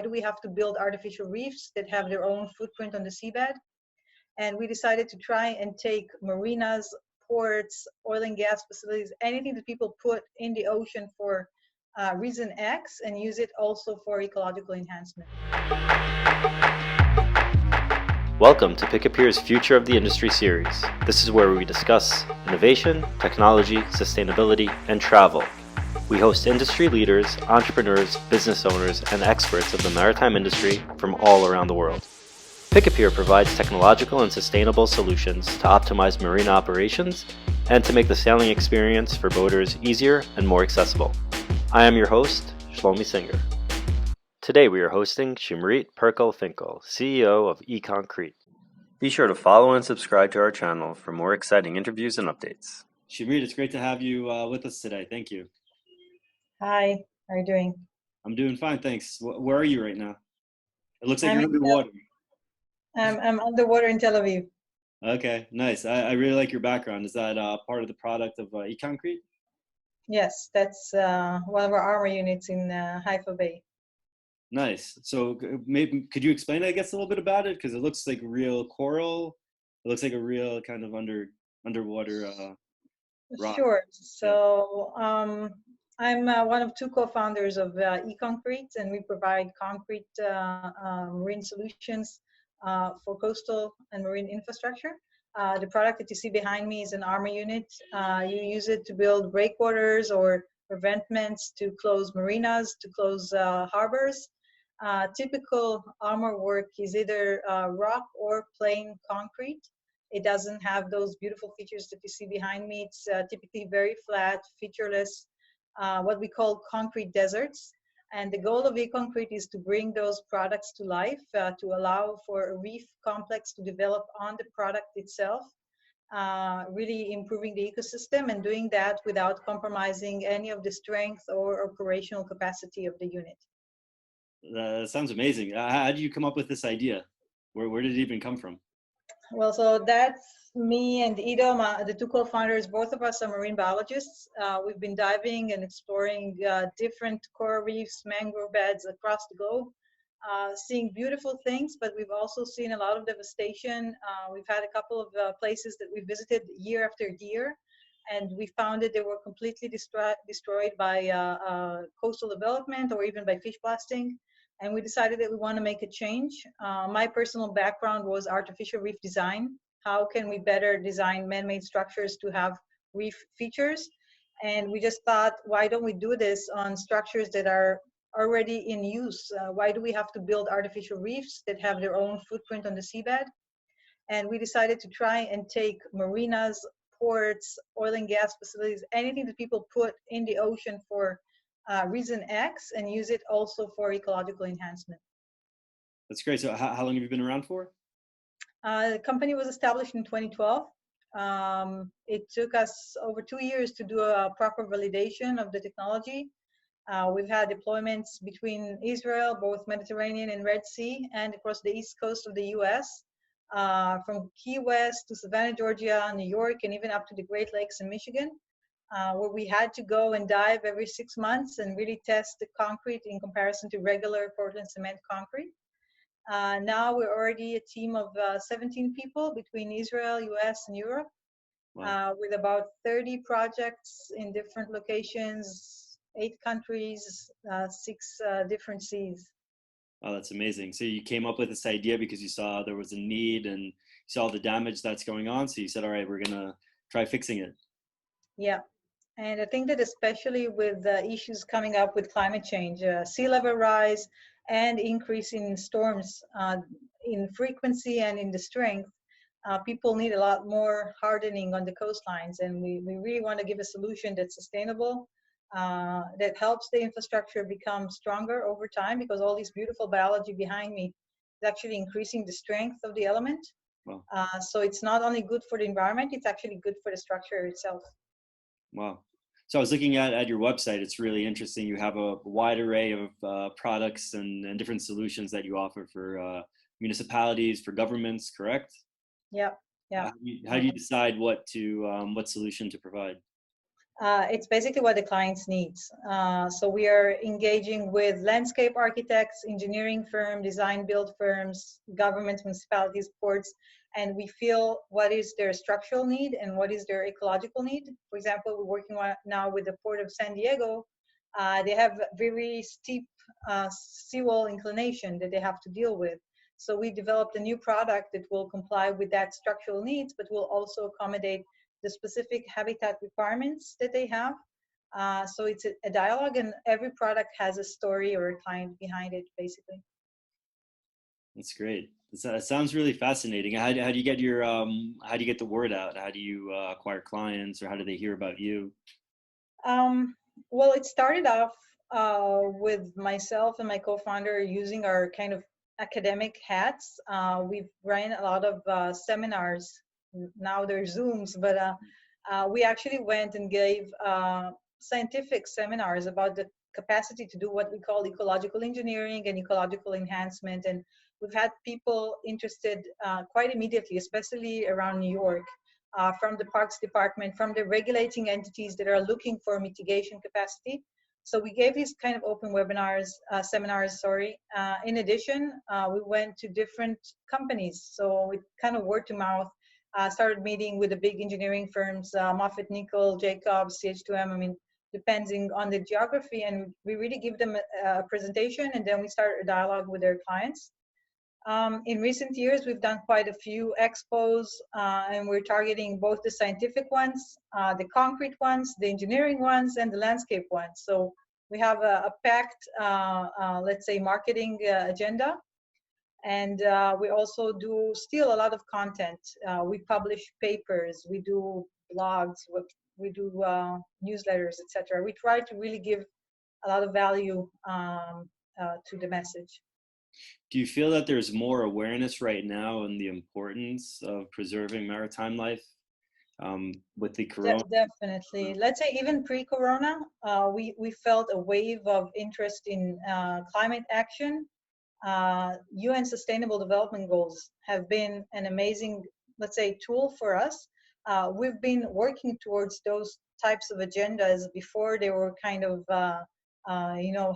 do we have to build artificial reefs that have their own footprint on the seabed? And we decided to try and take marinas, ports, oil and gas facilities, anything that people put in the ocean for reason X, and use it also for ecological enhancement. Welcome to Pick-A-Peer's Future of the Industry series. This is where we discuss innovation, technology, sustainability, and travel. We host industry leaders, entrepreneurs, business owners, and experts of the maritime industry from all around the world. Pick-A-Peer provides technological and sustainable solutions to optimize marine operations and to make the sailing experience for boaters easier and more accessible. I am your host, Shlomi Singer. Today we are hosting Shimrit Perkol-Finkel, CEO of ECOncrete. Be sure to follow and subscribe to our channel for more exciting interviews and updates. Shimrit, it's great to have you with us today. Thank you. Hi, how are you doing? I'm doing fine, thanks. Where are you right now? It looks like I'm you're underwater. I'm underwater in Tel Aviv. Okay, nice. I really like your background. Is that part of the product of ECOncrete? Yes, that's one of our armor units in Haifa Bay. Nice. So maybe could you explain, I guess, a little bit about it? Because it looks like real coral. It looks like a real kind of underwater rock. Sure. So I'm one of two co-founders of ECOncrete, and we provide concrete marine solutions for coastal and marine infrastructure. The product that you see behind me is an armor unit. You use it to build breakwaters or preventments, to close marinas, to close harbors. Typical armor work is either rock or plain concrete. It doesn't have those beautiful features that you see behind me. It's typically very flat, featureless, what we call concrete deserts. And the goal of ECOncrete is to bring those products to life, to allow for a reef complex to develop on the product itself, really improving the ecosystem, and doing that without compromising any of the strength or operational capacity of the unit. That sounds amazing. How did you come up with this idea? Where did it even come from? Well, so that's me and Ido, the two co-founders. Both of us are marine biologists. We've been diving and exploring different coral reefs, mangrove beds across the globe, seeing beautiful things, but we've also seen a lot of devastation. We've had a couple of places that we visited year after year, and we found that they were completely destroyed by coastal development or even by fish blasting. And we decided that we want to make a change. My personal background was artificial reef design. How can we better design man-made structures to have reef features? And we just thought, why don't we do this on structures that are already in use? Why do we have to build artificial reefs that have their own footprint on the seabed? And we decided to try and take marinas, ports, oil and gas facilities, anything that people put in the ocean for reason X, and use it also for ecological enhancement. That's great. So how long have you been around for? The company was established in 2012. It took us over 2 years to do a proper validation of the technology. We've had deployments between Israel, both Mediterranean and Red Sea, and across the east coast of the US, from Key West to Savannah, Georgia, New York, and even up to the Great Lakes in Michigan. Where we had to go and dive every 6 months and really test the concrete in comparison to regular Portland cement concrete. Now we're already a team of 17 people between Israel, US, and Europe. Wow. With about 30 projects in different locations, 8 countries, 6 different seas. Oh, that's amazing. So you came up with this idea because you saw there was a need and you saw the damage that's going on. So you said, all right, we're going to try fixing it. Yeah. And I think that especially with the issues coming up with climate change, sea level rise and increase in storms in frequency and in the strength, people need a lot more hardening on the coastlines. And we really want to give a solution that's sustainable, that helps the infrastructure become stronger over time, because all this beautiful biology behind me is actually increasing the strength of the element. Wow. So it's not only good for the environment, it's actually good for the structure itself. Wow. So I was looking at your website. It's really interesting. You have a wide array of products and different solutions that you offer for municipalities, for governments, correct? Yeah, yeah. How do you decide what solution to provide? It's basically what the clients needs. So we are engaging with landscape architects, engineering firms, design build firms, government, municipalities, ports, and we feel what is their structural need and what is their ecological need. For example, we're working now with the Port of San Diego. They have very steep seawall inclination that they have to deal with. So we developed a new product that will comply with that structural needs, but will also accommodate the specific habitat requirements that they have. So it's a dialogue, and every product has a story or a client behind it, basically. That's great. That sounds really fascinating. How do you get your how do you get the word out? How do you acquire clients, or how do they hear about you? Well, it started off with myself and my co-founder using our kind of academic hats. We've run a lot of seminars. Now they're Zooms, but we actually went and gave scientific seminars about the capacity to do what we call ecological engineering and ecological enhancement. And we've had people interested quite immediately, especially around New York. From the Parks Department, from the regulating entities that are looking for mitigation capacity. So we gave these kind of open webinars, seminars, sorry. In addition, we went to different companies. So we kind of word to mouth, started meeting with the big engineering firms, Moffitt, Nickel, Jacobs, CH2M, I mean, depending on the geography. And we really give them a presentation, and then we start a dialogue with their clients. In recent years, we've done quite a few expos, and we're targeting both the scientific ones, the concrete ones, the engineering ones, and the landscape ones. So we have a packed, let's say, marketing agenda. And we also do still a lot of content. We publish papers, we do blogs, we do newsletters, etc. We try to really give a lot of value to the message. Do you feel that there's more awareness right now in the importance of preserving maritime life with the corona? Definitely. Let's say even pre-corona, we felt a wave of interest in climate action. UN Sustainable Development Goals have been an amazing, let's say, tool for us. We've been working towards those types of agendas before they were kind of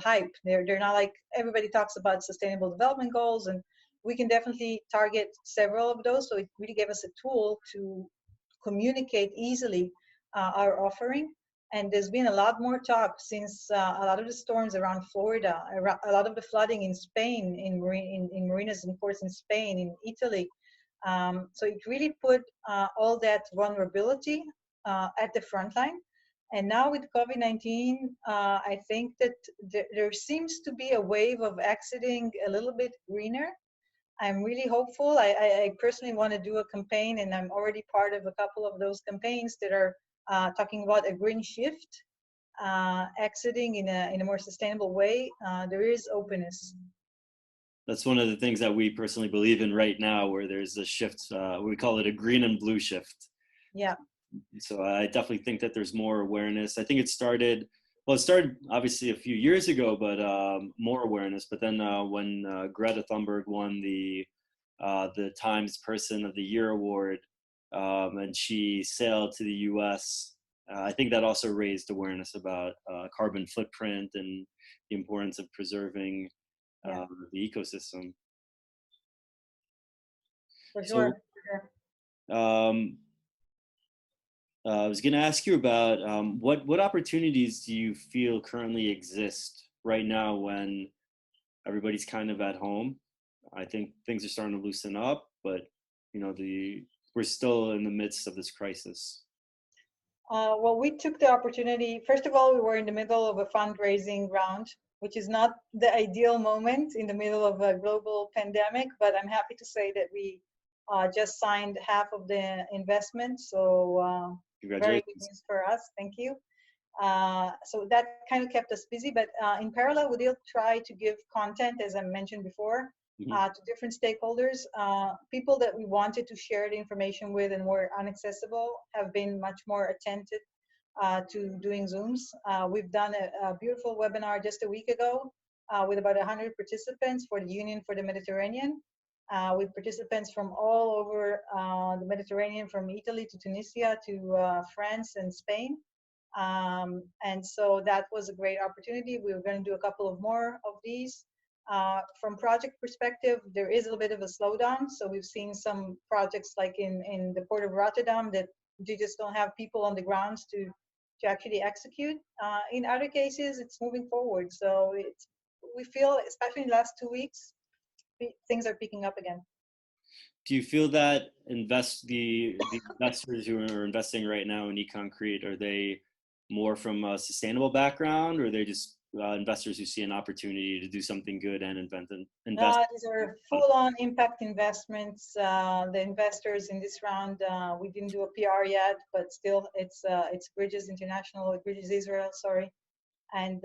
hype. They're not like everybody talks about sustainable development goals, and we can definitely target several of those. So it really gave us a tool to communicate easily our offering. And there's been a lot more talk since a lot of the storms around Florida, a lot of the flooding in Spain, in marinas and ports in Spain, in Italy. So it really put all that vulnerability at the front line. And now with COVID-19, I think that there seems to be a wave of exiting a little bit greener. I'm really hopeful. I personally want to do a campaign, and I'm already part of a couple of those campaigns that are talking about a green shift, exiting in a more sustainable way. There is openness. That's one of the things that we personally believe in right now, where there's a shift. We call it a green and blue shift. Yeah. So I definitely think that there's more awareness. I think it started obviously a few years ago, but more awareness. But then when Greta Thunberg won the Times Person of the Year award, and she sailed to the U.S., I think that also raised awareness about carbon footprint and the importance of preserving the ecosystem. For sure. So, I was going to ask you about what opportunities do you feel currently exist right now when everybody's kind of at home? I think things are starting to loosen up, but we're still in the midst of this crisis. Well, we took the opportunity. First of all, we were in the middle of a fundraising round, which is not the ideal moment in the middle of a global pandemic, but I'm happy to say that we just signed half of the investment. So very good news for us. Thank you. So that kind of kept us busy, but in parallel, we did try to give content, as I mentioned before, to different stakeholders. People that we wanted to share the information with and were inaccessible have been much more attentive to doing Zooms. We've done a beautiful webinar just a week ago with about 100 participants for the Union for the Mediterranean, with participants from all over the Mediterranean, from Italy to Tunisia to France and Spain. And so that was a great opportunity. We were going to do a couple of more of these. From project perspective, there is a little bit of a slowdown. So we've seen some projects like in the Port of Rotterdam that you just don't have people on the grounds to actually execute. In other cases, it's moving forward. So we feel, especially in the last 2 weeks, things are picking up again. Do you feel that the investors who are investing right now in ECOncrete, are they more from a sustainable background, or are they just investors who see an opportunity to do something good and invest? These are full-on impact investments. The investors in this round, we didn't do a PR yet, but still, it's Bridges International, Bridges Israel, sorry. And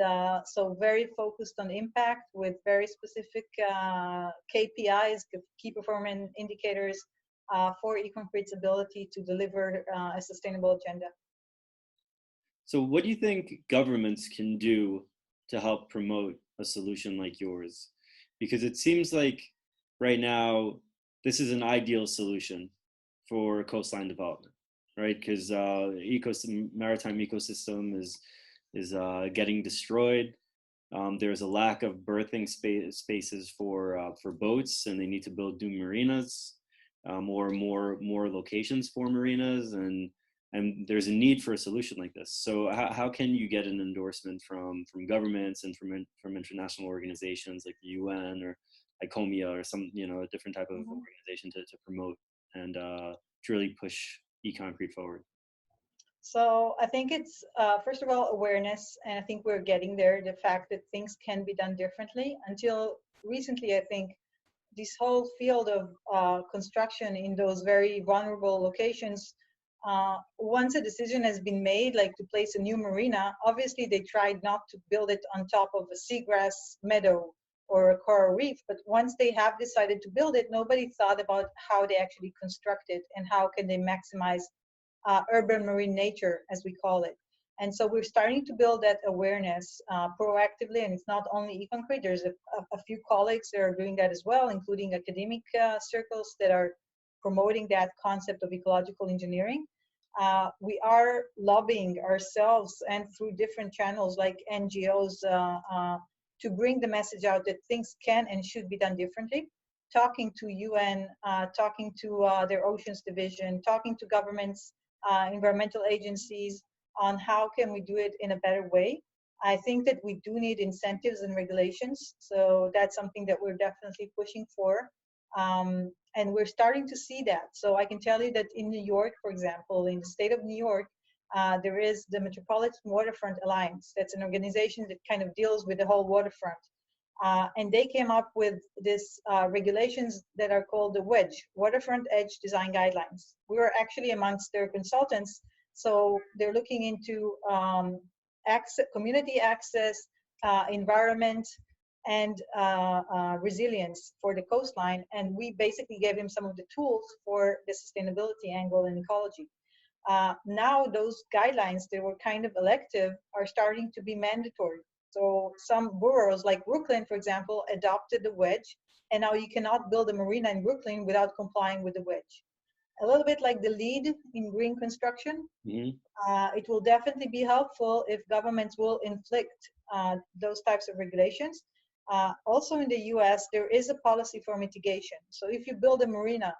so very focused on impact with very specific KPIs, key performance indicators for ECOncrete's ability to deliver a sustainable agenda. So what do you think governments can do to help promote a solution like yours? Because it seems like right now, this is an ideal solution for coastline development, right? Because maritime ecosystem is getting destroyed. There's a lack of berthing spaces for boats, and they need to build new marinas, more locations for marinas, and there's a need for a solution like this. So how can you get an endorsement from governments and from international organizations like the UN or ICOMIA or some a different type of organization to promote and to really push ECOncrete forward? So I think it's, first of all, awareness, and I think we're getting there, the fact that things can be done differently. Until recently, I think this whole field of construction in those very vulnerable locations, once a decision has been made, like to place a new marina, obviously they tried not to build it on top of a seagrass meadow or a coral reef, but once they have decided to build it, nobody thought about how they actually construct it and how can they maximize urban marine nature, as we call it. And so we're starting to build that awareness proactively, and it's not only ECOncrete. There's a few colleagues that are doing that as well, including academic circles that are promoting that concept of ecological engineering. We are lobbying ourselves and through different channels like NGOs to bring the message out that things can and should be done differently. Talking to UN, talking to their oceans division, talking to governments, environmental agencies on how can we do it in a better way. I think that we do need incentives and regulations, so that's something that we're definitely pushing for, and we're starting to see that. So I can tell you that in New York, for example, in the state of New York, there is the Metropolitan Waterfront Alliance. That's an organization that kind of deals with the whole waterfront. And they came up with this regulations that are called the WEDGE, Waterfront Edge Design Guidelines. We were actually amongst their consultants, so they're looking into community access, environment, and resilience for the coastline. And we basically gave him some of the tools for the sustainability angle in ecology. Now those guidelines that were kind of elective are starting to be mandatory. So some boroughs like Brooklyn, for example, adopted the WEDGE, and now you cannot build a marina in Brooklyn without complying with the WEDGE. A little bit like the LEED in green construction. It will definitely be helpful if governments will inflict those types of regulations. Also in the US, there is a policy for mitigation. So if you build a marina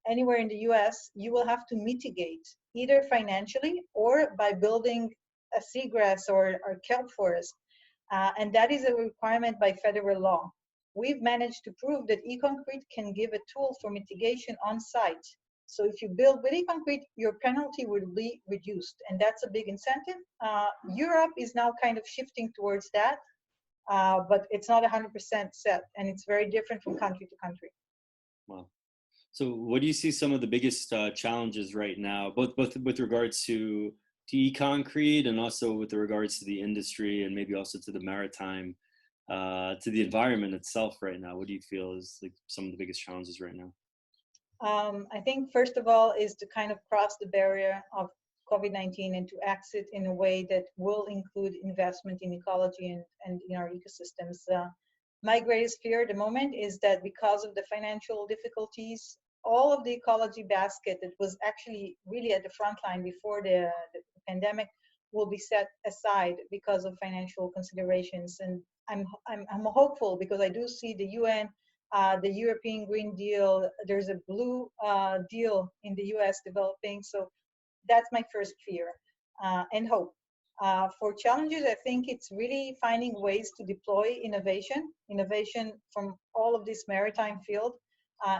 anywhere in the US, you will have to mitigate either financially or by building a seagrass or kelp forest, and that is a requirement by federal law. We've managed to prove that ECOncrete can give a tool for mitigation on site. So if you build with ECOncrete, your penalty will be reduced, and that's a big incentive. Europe is now kind of shifting towards that, but it's not 100% set, and it's very different from country to country. Wow. So what do you see some of the biggest challenges right now, both with regards to ECOncrete and also with regards to the industry and maybe also to the maritime, to the environment itself right now? What do you feel is like some of the biggest challenges right now? I think first of all is to kind of cross the barrier of COVID-19 and to exit in a way that will include investment in ecology and in our ecosystems. My greatest fear at the moment is that because of the financial difficulties, all of the ecology basket that was actually really at the front line before the pandemic will be set aside because of financial considerations. And I'm hopeful because I do see the UN, the European Green Deal, there's a blue deal in the US developing. So that's my first fear and hope. For challenges, I think it's really finding ways to deploy innovation from all of this maritime field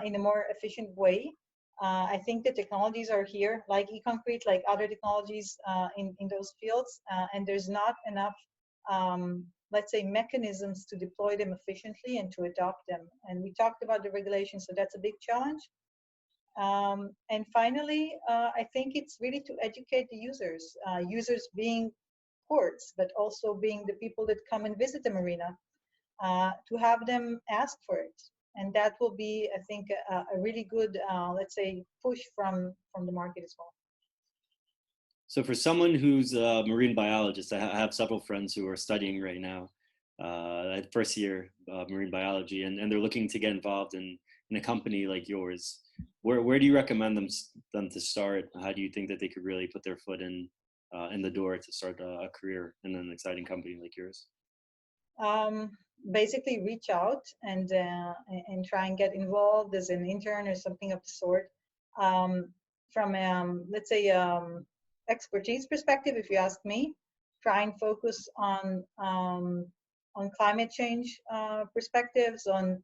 in a more efficient way. I think the technologies are here, like ECOncrete, like other technologies in those fields, and there's not enough, let's say, mechanisms to deploy them efficiently and to adopt them. And we talked about the regulations, so that's a big challenge. And finally, I think it's really to educate the users, users being ports, but also being the people that come and visit the marina, to have them ask for it. And that will be, I think, a really good, let's say, push from the market as well. So for someone who's a marine biologist, I have several friends who are studying right now, first year marine biology, and they're looking to get involved in a company like yours. Where do you recommend them to start? How do you think that they could really put their foot in the door to start a career in an exciting company like yours? Basically reach out and try and get involved as an intern or something of the sort. From let's say expertise perspective, if you ask me, try and focus on climate change perspectives, on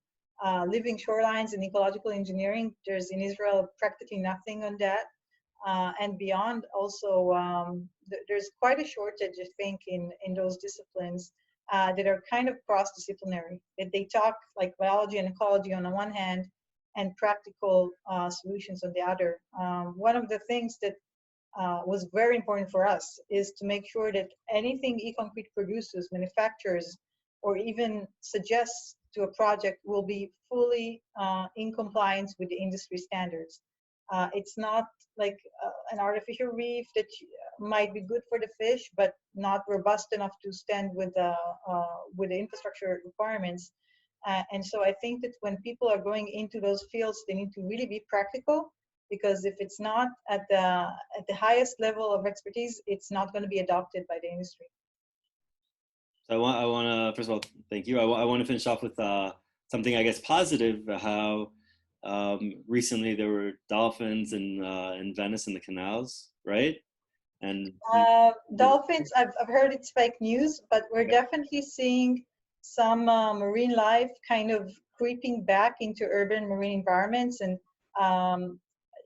living shorelines and ecological engineering. There's in Israel practically nothing on that. And beyond also, there's quite a shortage, I think, in those disciplines that are kind of cross-disciplinary. They talk like biology and ecology on the one hand and practical solutions on the other. One of the things that was very important for us is to make sure that anything ECOncrete produces, manufactures, or even suggests to a project will be fully in compliance with the industry standards. It's not like an artificial reef that might be good for the fish, but not robust enough to stand with the infrastructure requirements. And so I think that when people are going into those fields, they need to really be practical, because if it's not at the highest level of expertise, it's not going to be adopted by the industry. So I want to, first of all, thank you. I want to finish off with something, I guess, positive. How recently there were dolphins in Venice in the canals, right? And dolphins, I've heard it's fake news, but we're definitely seeing some marine life kind of creeping back into urban marine environments, and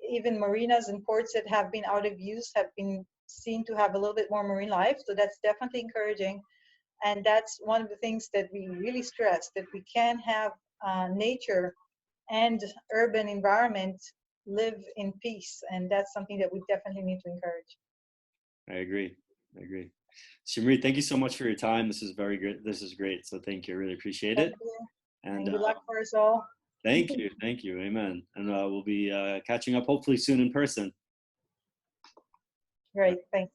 even marinas and ports that have been out of use have been seen to have a little bit more marine life. So that's definitely encouraging. And that's one of the things that we really stress, that we can have nature and urban environment live in peace. And that's something that we definitely need to encourage. I agree. Shimrit, thank you so much for your time. This is very good. This is great. So thank you. I really appreciate it. And good luck for us all. Thank you. Amen. And we'll be catching up hopefully soon in person. Great. Thanks.